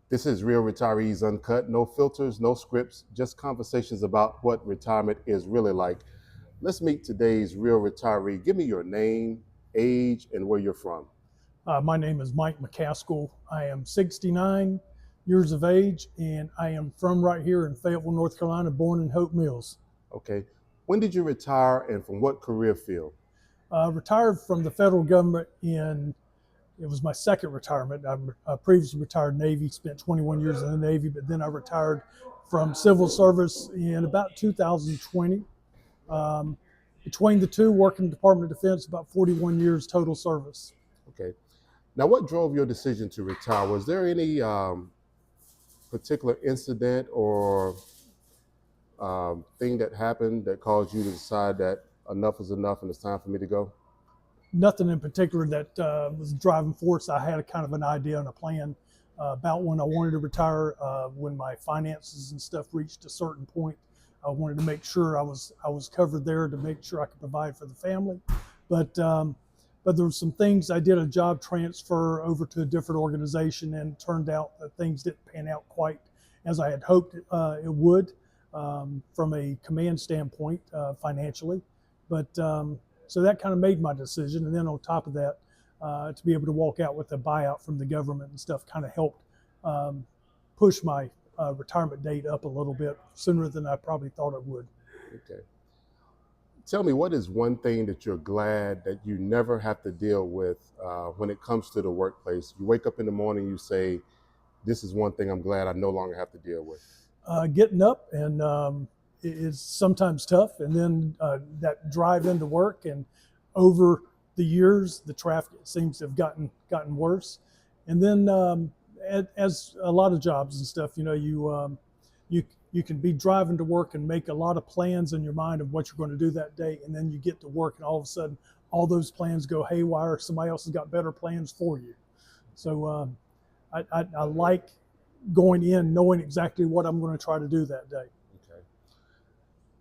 This is Real Retirees Uncut. No filters, no scripts, just conversations about what retirement is really like. Let's meet today's real retiree. Give me your name, age, and where you're from. My name is Mike McCaskill. I am 69 years of age, and I am from right here in Fayetteville, North Carolina, born in Hope Mills. Okay. When did you retire and from what career field? Retired from the federal government it was my second retirement. I previously retired Navy, spent 21 years in the Navy, but then I retired from civil service in about 2020. Um, Between the two, working Department of Defense, about 41 years total service. Okay. Now, what drove your decision to retire? Was there any particular incident or thing that happened that caused you to decide that enough is enough and it's time for me to go? Nothing in particular that was the driving force. I had a kind of an idea and a plan about when I wanted to retire. When my finances and stuff reached a certain point, I wanted to make sure I was covered there to make sure I could provide for the family. But there were some things. I did a job transfer over to a different organization, and it turned out that things didn't pan out quite as I had hoped it would from a command standpoint financially. But so that kind of made my decision. And then on top of that, to be able to walk out with a buyout from the government and stuff kind of helped push my retirement date up a little bit sooner than I probably thought it would. Okay. Tell me, what is one thing that you're glad that you never have to deal with when it comes to the workplace? You wake up in the morning, you say, this is one thing I'm glad I no longer have to deal with. Getting up and is sometimes tough, and then that drive into work, and over the years the traffic seems to have gotten worse. And then as a lot of jobs and stuff, you can be driving to work and make a lot of plans in your mind of what you're going to do that day, and then you get to work and all of a sudden all those plans go haywire. Somebody else has got better plans for you. So I like going in knowing exactly what I'm going to try to do that day. Okay.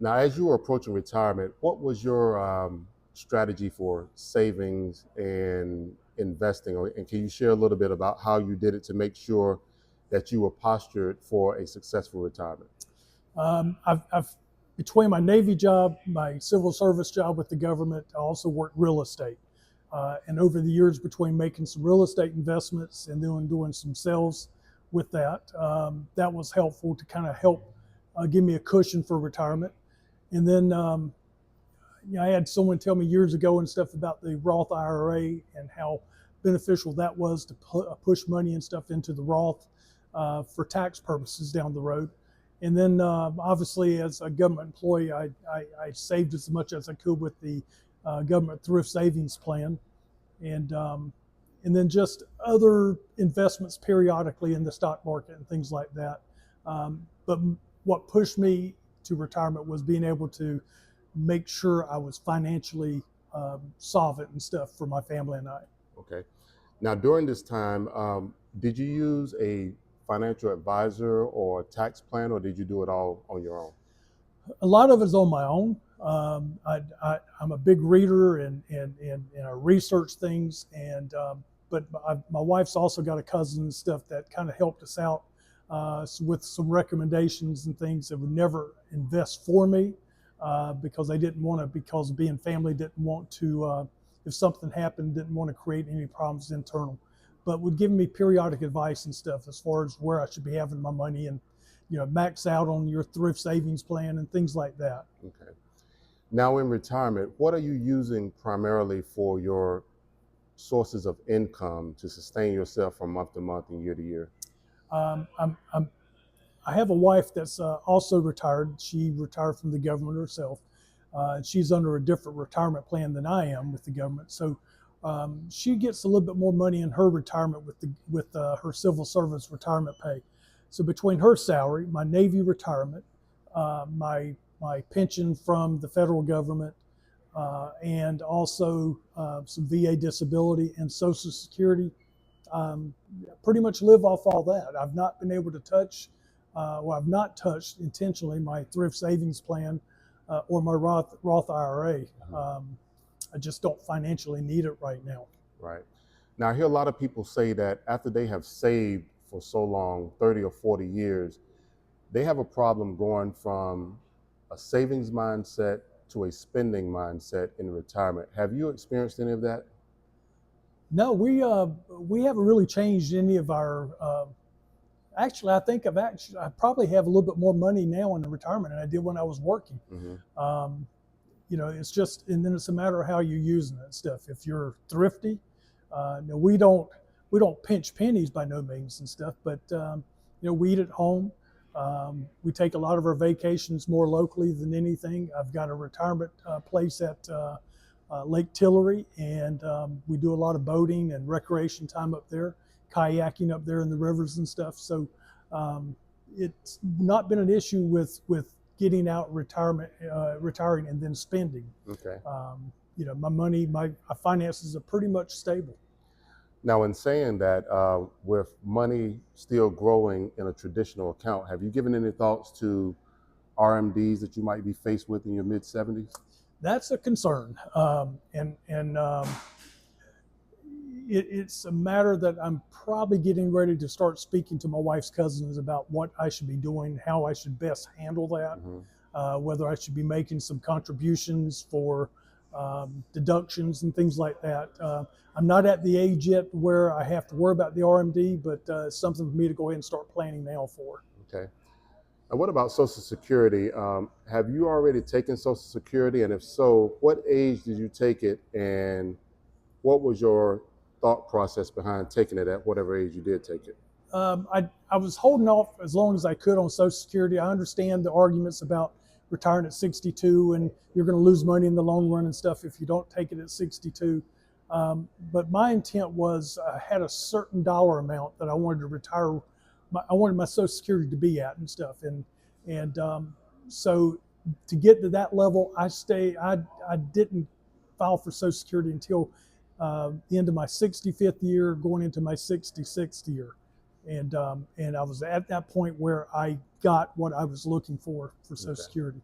Now, as you were approaching retirement, what was your strategy for savings and investing? And can you share a little bit about how you did it to make sure that you were postured for a successful retirement? I've between my Navy job, my civil service job with the government, I also worked real estate. And over the years, between making some real estate investments and then doing some sales with that, that was helpful to kind of help give me a cushion for retirement. And then I had someone tell me years ago and stuff about the Roth IRA and how beneficial that was to push money and stuff into the Roth for tax purposes down the road. And then obviously as a government employee, I saved as much as I could with the government thrift savings plan. And then just other investments periodically in the stock market and things like that. But what pushed me to retirement was being able to make sure I was financially solvent and stuff for my family and I. Okay. Now, during this time, did you use a financial advisor or tax plan, or did you do it all on your own? A lot of it's on my own. I'm a big reader and I research things, but my wife's also got a cousin and stuff that kind of helped us out with some recommendations and things that would never invest for me because they didn't want to, because of being family, didn't want to, if something happened, didn't want to create any problems internal, but would give me periodic advice and stuff as far as where I should be having my money and, max out on your thrift savings plan and things like that. Okay. Now, in retirement, what are you using primarily for your sources of income to sustain yourself from month to month and year to year? I have a wife that's also retired. She retired from the government herself. She's under a different retirement plan than I am with the government. So she gets a little bit more money in her retirement with her civil service retirement pay. So between her salary, my Navy retirement, my pension from the federal government, and also some VA disability and Social Security, pretty much live off all that. I've not been able to touch, I've not touched intentionally my thrift savings plan or my Roth IRA. I just don't financially need it right now. Right. Now, I hear a lot of people say that after they have saved for so long, 30 or 40 years, they have a problem going from a savings mindset to a spending mindset in retirement. Have you experienced any of that? No, we haven't really changed any of our. Actually, I think I probably have a little bit more money now in the retirement than I did when I was working. Hmm. Um, it's just, and then it's a matter of how you're using that stuff. If you're thrifty, no, we don't pinch pennies by no means and stuff, but we eat at home. We take a lot of our vacations more locally than anything. I've got a retirement place at Lake Tillery, and we do a lot of boating and recreation time up there, kayaking up there in the rivers and stuff. So um, it's not been an issue with getting out retiring and then spending. Okay. My money, my finances are pretty much stable. Now, in saying that, with money still growing in a traditional account, have you given any thoughts to RMDs that you might be faced with in your mid 70s? That's a concern, and it's a matter that I'm probably getting ready to start speaking to my wife's cousins about what I should be doing, how I should best handle that, Hmm. whether I should be making some contributions for deductions and things like that. I'm not at the age yet where I have to worry about the RMD, but it's something for me to go ahead and start planning now for. Okay. And what about Social Security? Have you already taken Social Security? And if so, what age did you take it? And what was your thought process behind taking it at whatever age you did take it? I was holding off as long as I could on Social Security. I understand the arguments about retiring at 62 and you're going to lose money in the long run and stuff if you don't take it at 62. But my intent was I had a certain dollar amount that I wanted to retire. I wanted my Social Security to be at and stuff, and so to get to that level, I didn't file for Social Security until the end of my 65th year, going into my 66th year, and I was at that point where I got what I was looking for Social Okay. Security.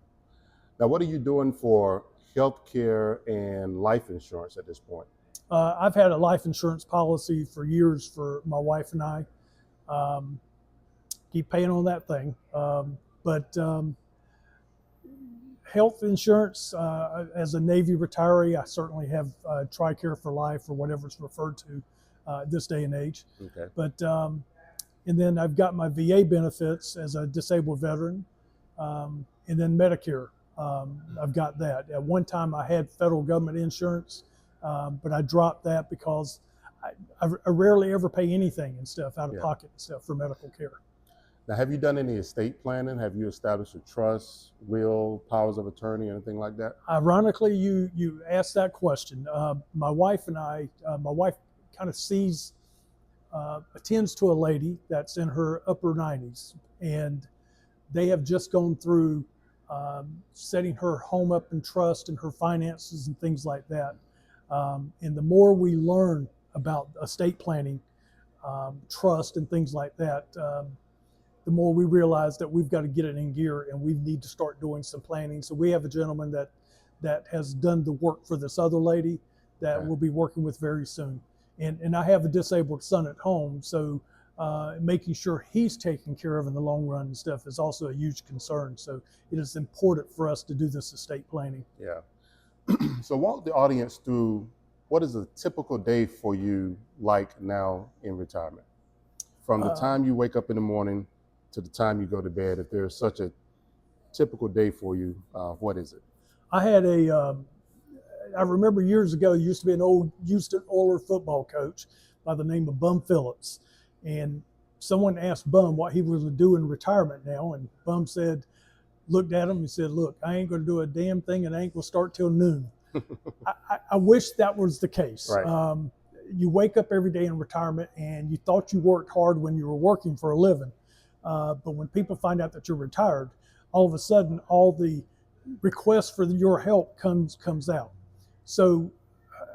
Now, what are you doing for health care and life insurance at this point? I've had a life insurance policy for years for my wife and I. Um, Keep paying on that thing, but health insurance, as a Navy retiree, I certainly have TRICARE for life or whatever it's referred to this day and age. Okay. But and then I've got my VA benefits as a disabled veteran, and then Medicare. I've got that. At one time, I had federal government insurance, but I dropped that because I rarely ever pay anything and stuff out of Yeah. pocket and stuff for medical care. Now, have you done any estate planning? Have you established a trust, will, powers of attorney, anything like that? Ironically, you asked that question. My wife and I, my wife kind of attends to a lady that's in her upper 90s, and they have just gone through setting her home up in trust and her finances and things like that. And the more we learn about estate planning, trust, and things like that, the more we realize that we've got to get it in gear and we need to start doing some planning. So we have a gentleman that has done the work for this other lady that Okay. we'll be working with very soon. And I have a disabled son at home, so making sure he's taken care of in the long run and stuff is also a huge concern. So it is important for us to do this estate planning. Yeah. So walk the audience through what is a typical day for you like now in retirement? From the Uh, time you wake up in the morning to the time you go to bed, if there's such a typical day for you, what is it? I had I remember years ago, used to be an old Houston Oilers football coach by the name of Bum Phillips. And someone asked Bum what he was doing in retirement now. And Bum looked at him and said, "Look, I ain't going to do a damn thing and I ain't going to start till noon." I wish that was the case. Right. You wake up every day in retirement and you thought you worked hard when you were working for a living. But when people find out that you're retired, all of a sudden, all the requests for your help comes out. So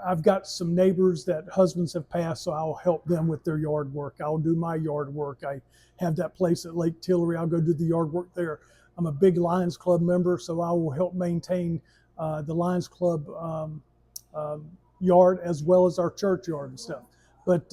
I've got some neighbors that husbands have passed, so I'll help them with their yard work. I'll do my yard work. I have that place at Lake Tillery. I'll go do the yard work there. I'm a big Lions Club member, so I will help maintain the Lions Club yard as well as our church yard and stuff. But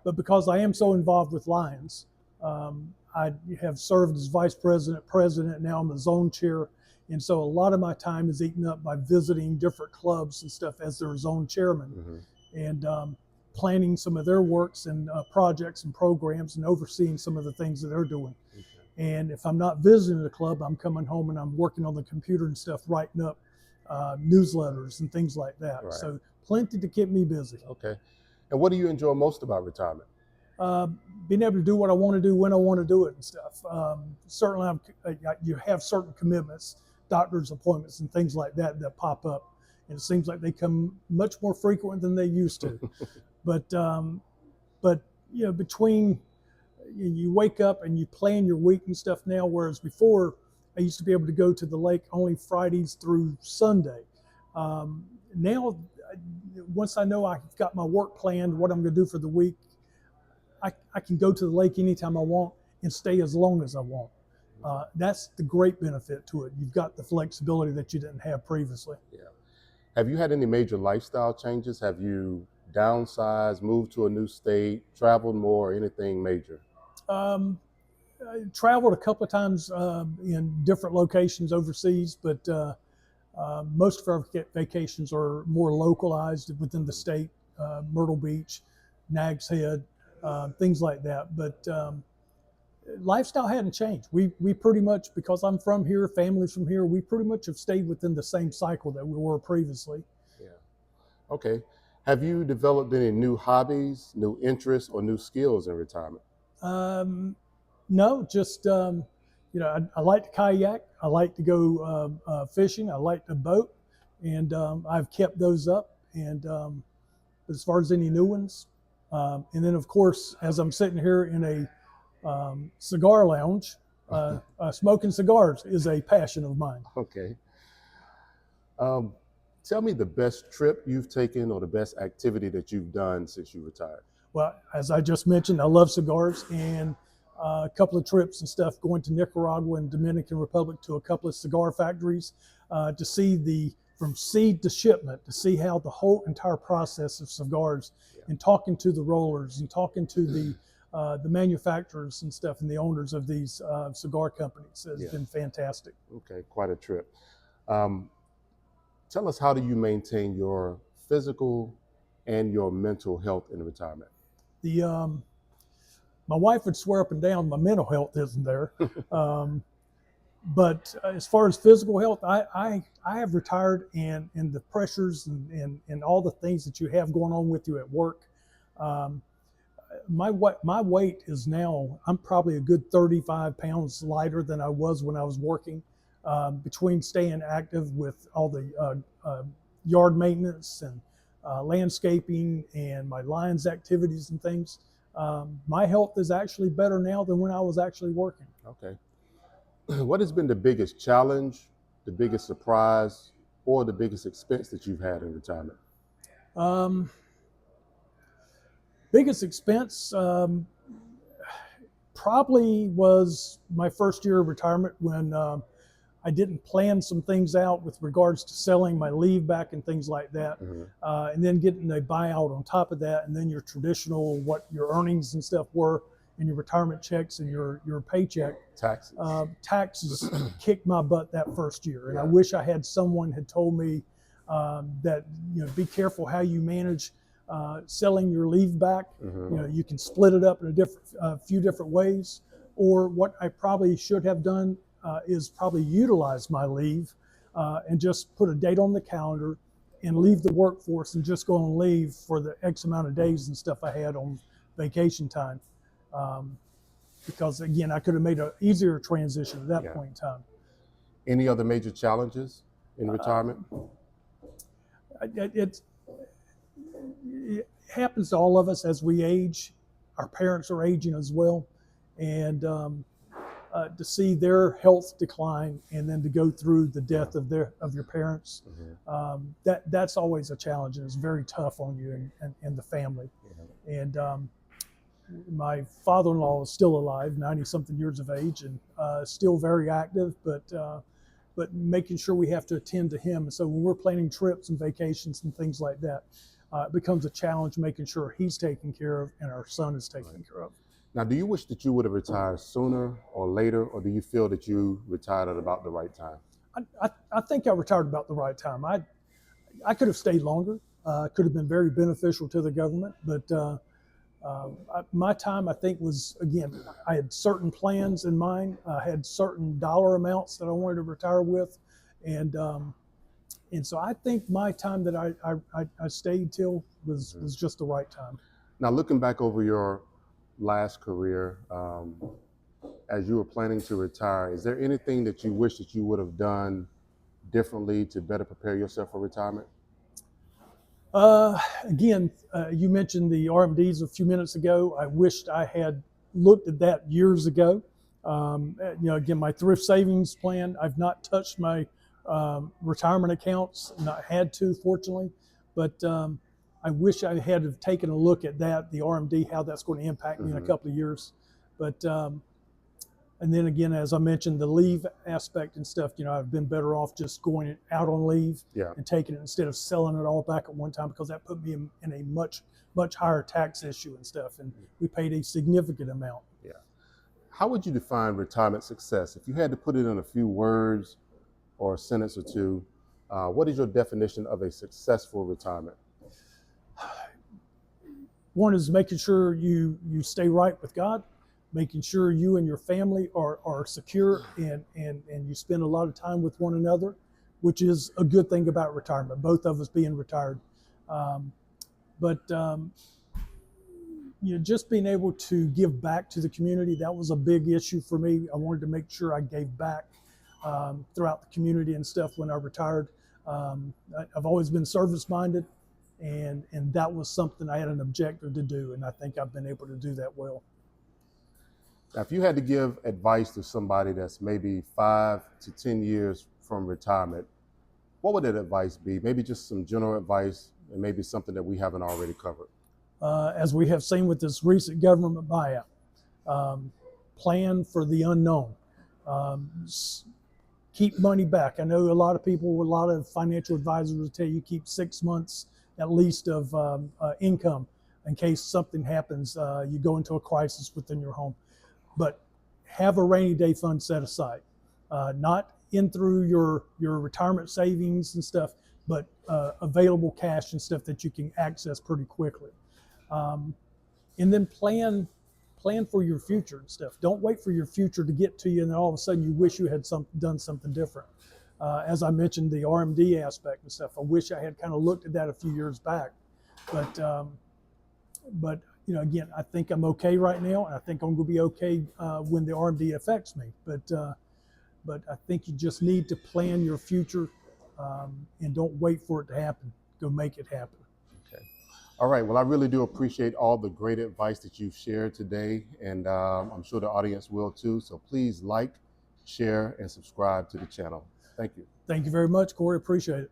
but because I am so involved with Lions, I have served as vice president, president. Now I'm the zone chair, and so a lot of my time is eaten up by visiting different clubs and stuff as their zone chairman, Mm-hmm. and planning some of their works and projects and programs, and overseeing some of the things that they're doing. Okay. And if I'm not visiting the club, I'm coming home and I'm working on the computer and stuff, writing up newsletters and things like that. Right. So plenty to keep me busy. Okay. And what do you enjoy most about retirement? Uh, Being able to do what I want to do when I want to do it and stuff. Certainly, you have certain commitments, doctor's appointments, and things like that that pop up, and it seems like they come much more frequent than they used to. but but between you wake up and you plan your week and stuff now, whereas before I used to be able to go to the lake only Fridays through Sunday. Now, once I know I've got my work planned, what I'm going to do for the week, I can go to the lake anytime I want and stay as long as I want. That's the great benefit to it. You've got the flexibility that you didn't have previously. Yeah. Have you had any major lifestyle changes? Have you downsized, moved to a new state, traveled more, or anything major? Um, I traveled a couple of times in different locations overseas, but most of our vacations are more localized within the state, Myrtle Beach, Nags Head, things like that. But lifestyle hadn't changed. We pretty much, because I'm from here, family's from here, we pretty much have stayed within the same cycle that we were previously. Yeah. Okay. Have you developed any new hobbies, new interests, or new skills in retirement? No, just I like to kayak. I like to go fishing. I like to boat, and I've kept those up. And but as far as any new ones, and then of course, as I'm sitting here in a cigar lounge, smoking cigars is a passion of mine. Okay. Um, Tell me the best trip you've taken or the best activity that you've done since you retired. Well, as I just mentioned, I love cigars, and a couple of trips and stuff going to Nicaragua and Dominican Republic to a couple of cigar factories to see from seed to shipment, to see how the whole entire process of cigars, and talking to the rollers and talking to the manufacturers and stuff and the owners of these cigar companies has been fantastic. Okay, quite a trip. Um, Tell us, how do you maintain your physical and your mental health in retirement? My wife would swear up and down my mental health isn't there. But as far as physical health, I have retired, and the pressures and all the things that you have going on with you at work. My weight is now, I'm probably a good 35 pounds lighter than I was when I was working. Between staying active with all the yard maintenance and landscaping and my Lions activities and things, my health is actually better now than when I was actually working. Okay. What has been the biggest challenge, the biggest surprise, or the biggest expense that you've had in retirement? Um, Biggest expense probably was my first year of retirement when I didn't plan some things out with regards to selling my leave back and things like that, and then getting a buyout on top of that, and then your traditional, what your earnings and stuff were, and your retirement checks and your paycheck. Taxes. Taxes kicked my butt that first year, and I wish I had someone had told me that be careful how you manage selling your leave back. You can split it up in a few different ways, or what I probably should have done is probably utilize my leave and just put a date on the calendar and leave the workforce and just go on leave for the X amount of days and stuff I had on vacation time. Because again, I could have made an easier transition at that point in time. Any other major challenges in retirement? It happens to all of us as we age. Our parents are aging as well, and to see their health decline and then to go through the death of your parents, that's always a challenge, and it's very tough on you and the family. And my father-in-law is still alive, 90-something years of age, and still very active, but making sure we have to attend to him. And so when we're planning trips and vacations and things like that, it becomes a challenge making sure he's taken care of and our son is taken Right. care of. Now, do you wish that you would have retired sooner or later, or do you feel that you retired at about the right time? I think I retired about the right time. I could have stayed longer. Could have been very beneficial to the government, but my time, I think, was, again, I had certain plans in mind. I had certain dollar amounts that I wanted to retire with, and so I think my time that I stayed till was just the right time. Now, looking back over your last career, as you were planning to retire, is there anything that you wish that you would have done differently to better prepare yourself for retirement? Again, you mentioned the RMDs a few minutes ago. I wished I had looked at that years ago. Again, my thrift savings plan, I've not touched my retirement accounts, not had to, fortunately, but I wish I had have taken a look at that, the RMD, how that's going to impact me in a couple of years. But and then again, as I mentioned, the leave aspect and stuff, I've been better off just going out on leave Yeah. and taking it instead of selling it all back at one time, because that put me in a much higher tax issue and stuff. And we paid a significant amount. Yeah. How would you define retirement success? If you had to put it in a few words or a sentence or two, what is your definition of a successful retirement? One is making sure you stay right with God, making sure you and your family are secure, and you spend a lot of time with one another, which is a good thing about retirement, both of us being retired. But just being able to give back to the community, that was a big issue for me. I wanted to make sure I gave back throughout the community and stuff when I retired. I've always been service minded, and that was something I had an objective to do, and I think I've been able to do that well. Now, if you had to give advice to somebody that's maybe 5 to 10 years from retirement, what would that advice be? Maybe just some general advice, and maybe something that we haven't already covered. As we have seen with this recent government buyout, plan for the unknown. Um, Keep money back. I know a lot of people, a lot of financial advisors will tell you keep 6 months at least of income in case something happens, you go into a crisis within your home. But have a rainy day fund set aside, not in through your retirement savings and stuff, but available cash and stuff that you can access pretty quickly. And then plan for your future and stuff. Don't wait for your future to get to you, and then all of a sudden you wish you had done something different. As I mentioned, the RMD aspect and stuff, I wish I had kind of looked at that a few years back. But again, I think I'm okay right now, and I think I'm going to be okay when the RMD affects me. But I think you just need to plan your future, and don't wait for it to happen. Go make it happen. Okay. All right. Well, I really do appreciate all the great advice that you've shared today, and I'm sure the audience will too. So please like, share, and subscribe to the channel. Thank you. Thank you very much, Corey. Appreciate it.